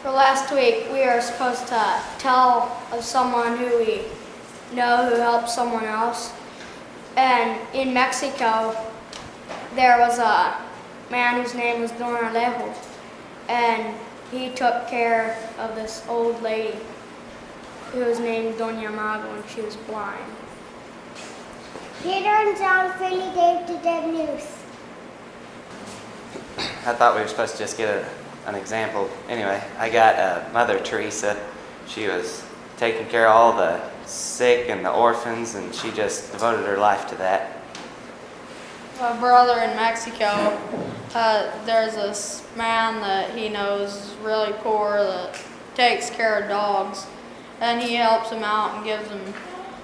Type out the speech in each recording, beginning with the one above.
For last week, we are supposed to tell of someone who we know who helped someone else. And in Mexico, there was a man whose name was Don Alejo, and he took care of this old lady who was named Doña Mago, and she was blind. Peter and John freely gave to dead news. I thought we were supposed to just get an example. Anyway, I got Mother Teresa. She was taking care of all the sick and the orphans, and she just devoted her life to that. My brother in Mexico, there's this man that he knows is really poor that takes care of dogs, and he helps him out and gives him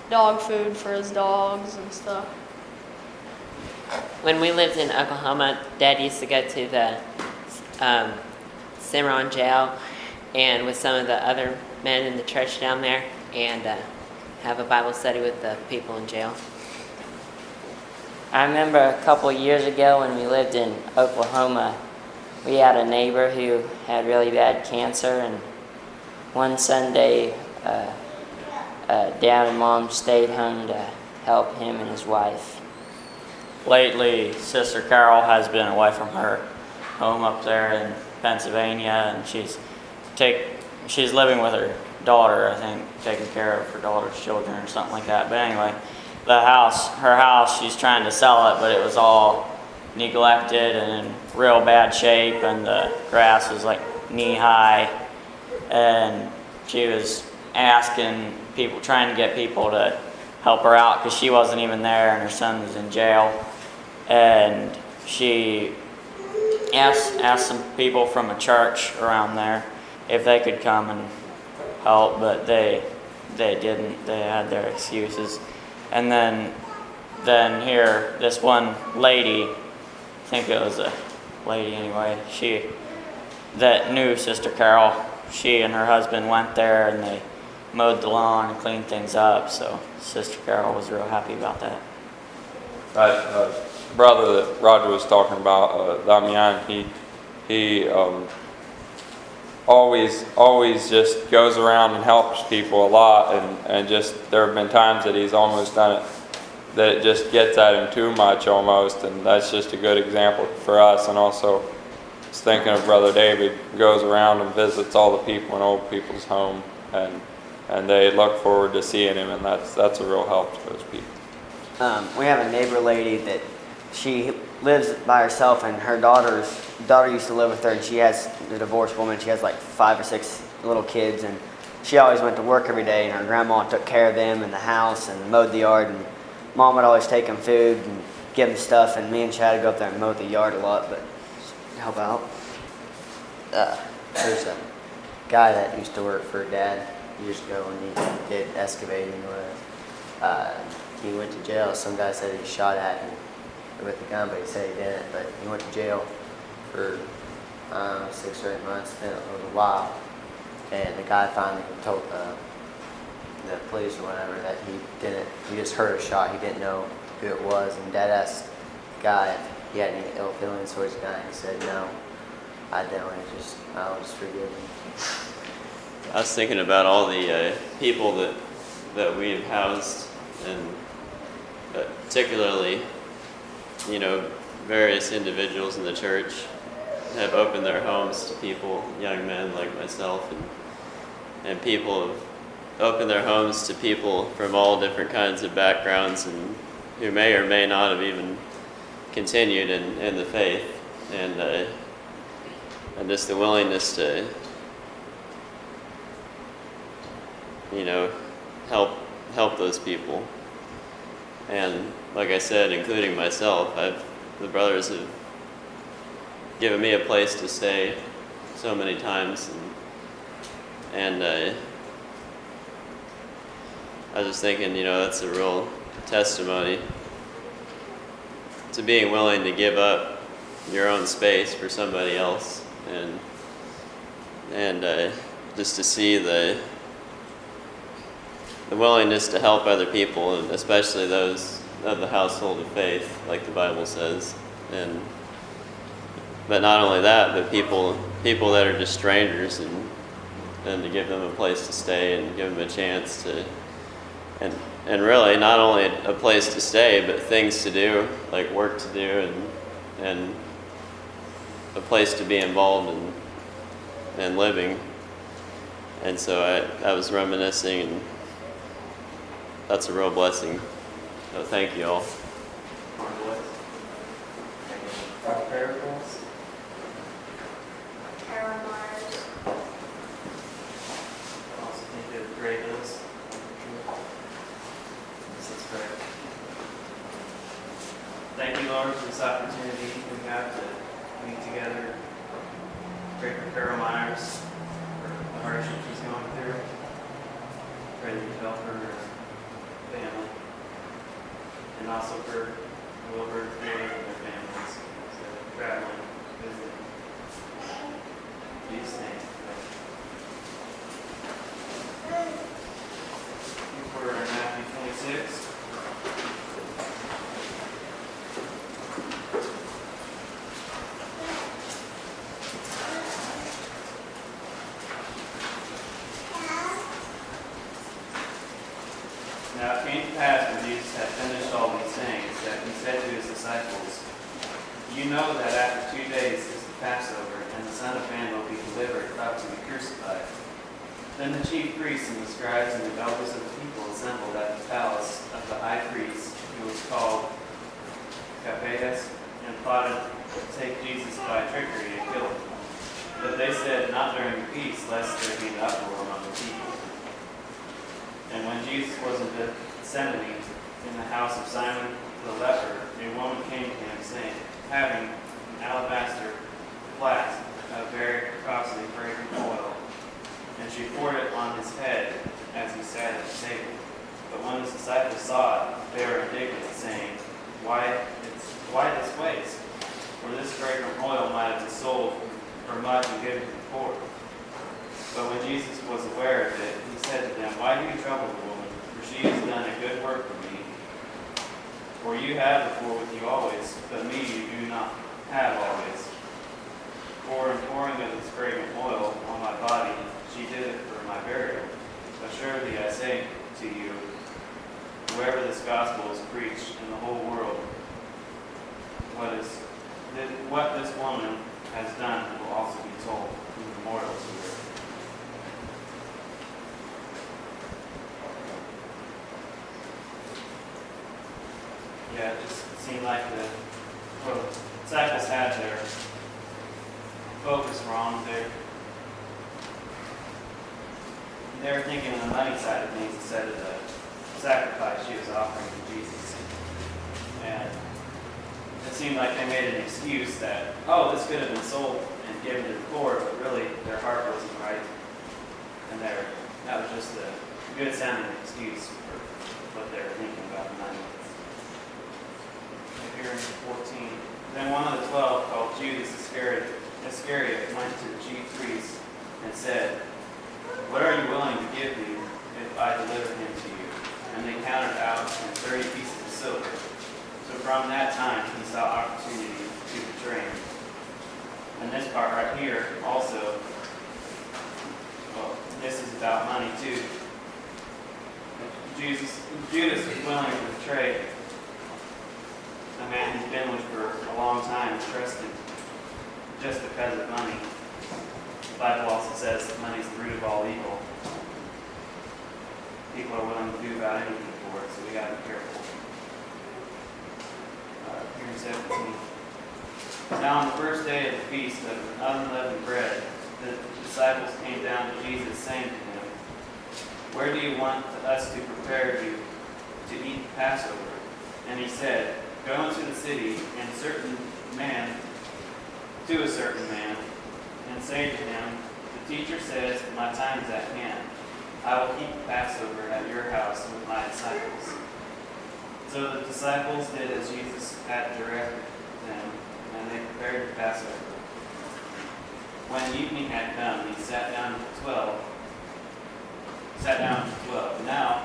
dog food for his dogs and stuff. When we lived in Oklahoma, Dad used to go to the Cimarron jail and with some of the other men in the church down there and have a Bible study with the people in jail. I remember a couple of years ago when we lived in Oklahoma, we had a neighbor who had really bad cancer, and one Sunday, Dad and Mom stayed home to help him and his wife. Lately, Sister Carol has been away from her home up there in Pennsylvania, and she's living with her daughter, I think, taking care of her daughter's children or something like that. But anyway, her house, she's trying to sell it, but it was all neglected and in real bad shape, and the grass was like knee-high, and she was asking people, trying to get people to help her out because she wasn't even there and her son was in jail. And she asked some people from a church around there if they could come and help, but they didn't. They had their excuses. And then here, this one lady, I think it was a lady anyway, that knew Sister Carol, she and her husband went there and they mowed the lawn and cleaned things up, so Sister Carol was real happy about that. Brother that Roger was talking about, Damian, he always just goes around and helps people a lot, and just there have been times that he's almost done it, that it just gets at him too much almost, and that's just a good example for us. And also, just thinking of Brother David, goes around and visits all the people in old people's home, and they look forward to seeing him, and that's a real help to those people. We have a neighbor lady that she lives by herself, and her daughter used to live with her, and she has a divorced woman. She has like 5 or 6 little kids, and she always went to work every day, and her grandma took care of them in the house and mowed the yard, and Mom would always take them food and give them stuff, and me and Chad would go up there and mow the yard a lot, but help out. There's a guy that used to work for Dad years ago when he did excavating or whatever. He went to jail. Some guy said he shot at him with a gun, but he said he didn't. But he went to jail for 6 or 8 months. It was a while, and the guy finally told the police or whatever that he didn't. He just heard a shot. He didn't know who it was, and Dad asked the guy if he had any ill feelings towards the guy. And he said no, I don't. I'll just forgive him. I was thinking about all the people that we've housed, and particularly, various individuals in the church have opened their homes to people, young men like myself, and people have opened their homes to people from all different kinds of backgrounds, and who may or may not have even continued in the faith, and just the willingness to help those people. And like I said, including myself, the brothers have given me a place to stay so many times, and I was just thinking, that's a real testimony to being willing to give up your own space for somebody else, and just to see the willingness to help other people, and especially those of the household of faith, like the Bible says. But not only that, but people that are just strangers, and to give them a place to stay and give them a chance to, and really not only a place to stay, but things to do, like work to do, and a place to be involved in living. And so I was reminiscing, and that's a real blessing. So thank you all. Thank you, Lord, for this opportunity we have to meet together, pray for Carol Myers, for the hardship she's going through. Pray that you help her and her family, and also for Wilbur and their families, so traveling, visiting. In Jesus' name. For Matthew 26. Now it came to pass when Jesus had finished all these things that he said to his disciples, "You know that after 2 days is the Passover, and the Son of Man will be delivered up to be crucified." Then the chief priests and the scribes and the elders of the people assembled at the palace of the high priest, who was called Caiaphas, and plotted to take Jesus by trickery and kill him. But they said, "Not during the feast, lest there be an uproar among the people." And when Jesus was in Gethsemane, in the house of Simon the leper, a woman came to him, saying, having an alabaster flask of very costly fragrant oil, and she poured it on his head as he sat at the table. But when his disciples saw it, they were indignant, saying, Why this waste? For this fragrant oil might have been sold for much and given to the poor. But when Jesus was aware of it, he said to them, "Why do you trouble the woman? For she has done a good work for me. For you have the poor with you always, but me you do not have always. For in pouring of this fragrant oil on my body, she did it for my burial. Assuredly I say to you, wherever this gospel is preached in the whole world, what this woman has done will also be told in the memorial to her." Yeah, it just seemed like the disciples had their focus wrong. They were thinking of the money side of things instead of the sacrifice she was offering to Jesus. And it seemed like they made an excuse that, oh, this could have been sold and given to the poor, but really their heart wasn't right. And that was just a good sounding excuse for what they were thinking about the money. Here in 14. Then one of the 12, called Judas Iscariot, went to the chief priests and said, "What are you willing to give me if I deliver him to you?" And they counted out 30 pieces of silver. So from that time he saw opportunity to betray him. And this part right here also, well, this is about money too. Judas was willing to betray a man who's been with for a long time and trusted just because of money. The Bible also says that money is the root of all evil. People are willing to do about anything for it, so we got to be careful. Here in 17. Now on the first day of the feast of unleavened bread, the disciples came down to Jesus, saying to him, "Where do you want us to prepare you to eat the Passover?" And he said, "Go into the city to a certain man, and say to him, the teacher says, my time is at hand. I will keep the Passover at your house with my disciples." So the disciples did as Jesus had directed them, and they prepared the Passover. When evening had come, he sat down with the 12. Now,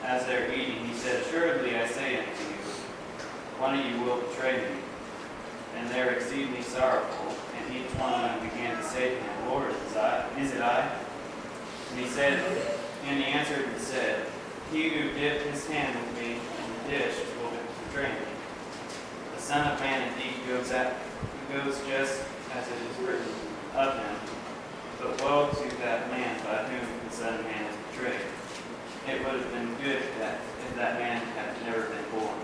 as they were eating, he said, "Assuredly I say unto you, one of you will betray me." And they were exceedingly sorrowful, and each one of them began to say to him, "Lord, is it I?" And he answered and said, He who dipped his hand with me in the dish will betray me. The Son of Man indeed goes just as it is written of him. But woe to that man by whom the Son of Man is betrayed. It would have been good if that man had never been born.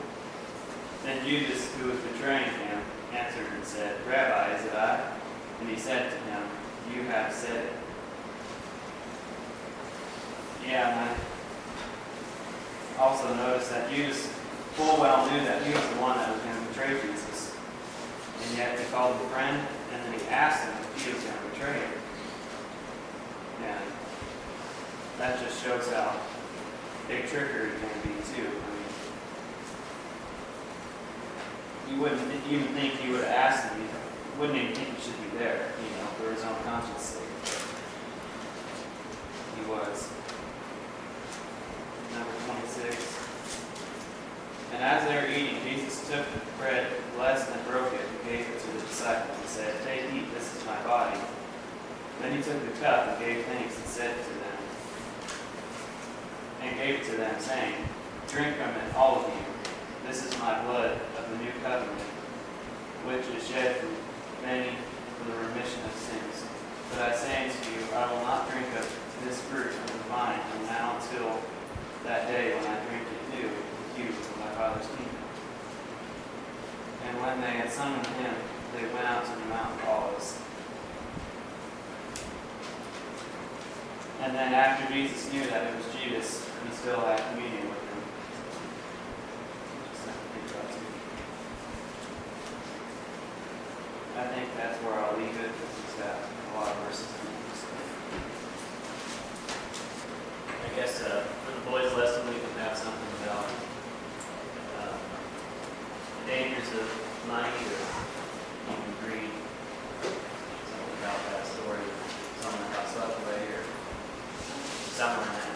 Then Judas, who was betraying him, answered and said, Rabbi, is it I? And he said to him, You have said it. Yeah, and I also noticed that Judas full well knew that he was the one that was going to betray Jesus. And yet he called him a friend, and then he asked him if he was going to betray him. And that just shows how big trickery can be too. I mean, you wouldn't even think he would have asked him. You wouldn't even think he should be there, for his own conscience sake. He was. Number 26. And as they were eating, Jesus took the bread, blessed and broke it, and gave it to the disciples, and said, Take, eat, this is my body. Then he took the cup and gave thanks and gave it to them, saying, Drink from it, all of you. This is my blood of the new covenant, which is shed for many for the remission of sins. But I say unto you, I will not drink of this fruit of the vine from now until that day when I drink it new with you in my Father's kingdom. And when they had summoned him, they went out to the Mount of Olives. And then after Jesus knew that it was Judas, he still had communion with him. I think that's where I'll leave it, because it's got a lot of verses in it. I guess for the boys' lesson, we can have something about the dangers of money or even greed. Something about that story, someone that got swept away or somewhere in that